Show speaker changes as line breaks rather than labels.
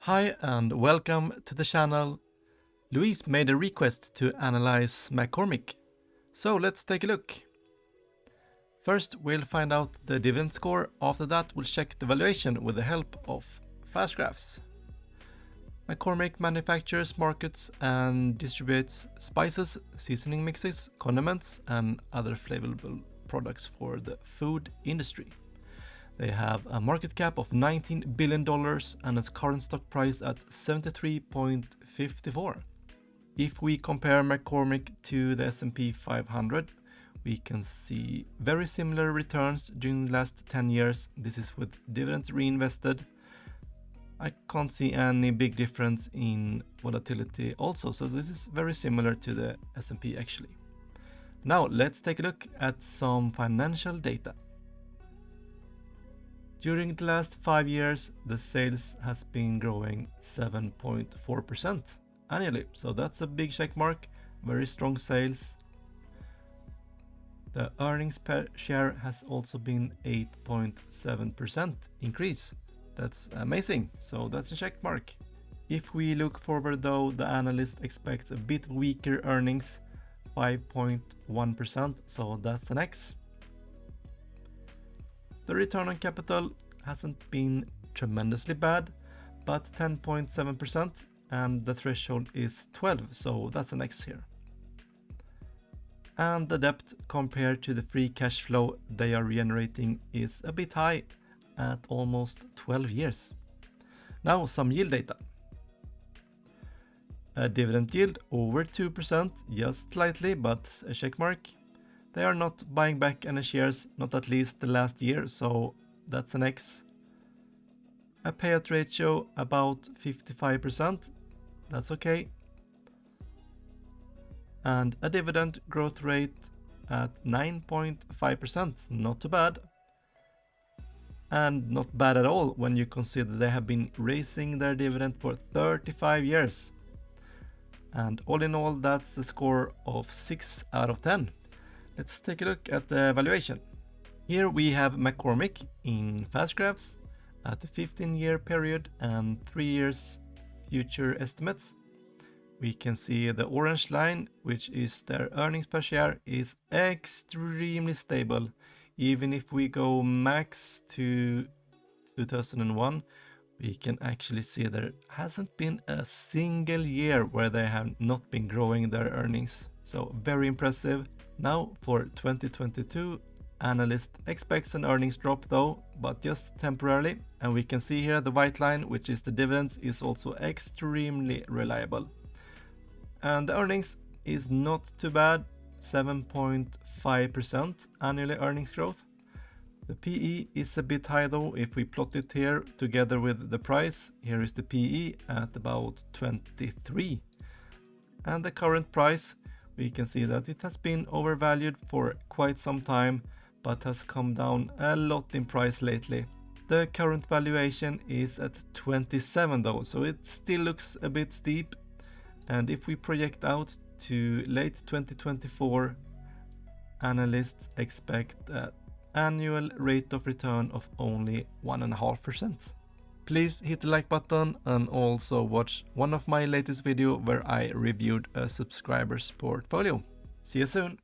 Hi and welcome to the channel. Louise made a request to analyze McCormick, so let's take a look. First we'll find out the dividend score, after that we'll check the valuation with the help of fast graphs. McCormick manufactures, markets and distributes spices, seasoning mixes, condiments and other flavorful products for the food industry. They have a market cap of $19 billion and a current stock price at 73.54. If we compare McCormick to the S&P 500, we can see very similar returns during the last 10 years. This is with dividends reinvested. I can't see any big difference in volatility also, so this is very similar to the S&P actually. Now let's take a look at some financial data. During the last 5 years, the sales has been growing 7.4% annually, so that's a big check mark, very strong sales. The earnings per share has also been 8.7% increase. That's amazing, so that's a check mark. If we look forward though, the analyst expects a bit weaker earnings, 5.1%, so that's an X. The return on capital hasn't been tremendously bad, but 10.7%, and the threshold is 12, so that's an X here. And the debt compared to the free cash flow they are generating is a bit high at almost 12 years. Now some yield data. A dividend yield over 2%, just slightly, but a check mark. They are not buying back any shares, not at least the last year, so that's an X. A payout ratio about 55%, that's okay. And a dividend growth rate at 9.5%, not too bad. And not bad at all when you consider they have been raising their dividend for 35 years. And all in all, that's a score of 6 out of 10. Let's take a look at the valuation. Here we have McCormick in fast graphs at a 15-year period and 3 years future estimates. We can see the orange line, which is their earnings per share, is extremely stable. Even if we go max to 2001, we can actually see there hasn't been a single year where they have not been growing their earnings. So very impressive. Now for 2022, analyst expects an earnings drop though, but just temporarily. And we can see here the white line, which is the dividends, is also extremely reliable. And the earnings is not too bad, 7.5% annually earnings growth. The PE is a bit high though if we plot it here together with the price. Here is the PE at about 23. And the current price, we can see that it has been overvalued for quite some time, but has come down a lot in price lately. The current valuation is at 27 though, so it still looks a bit steep. And if we project out to late 2024, analysts expect an annual rate of return of only 1.5%. Please hit the like button and also watch one of my latest videos where I reviewed a subscriber's portfolio. See you soon!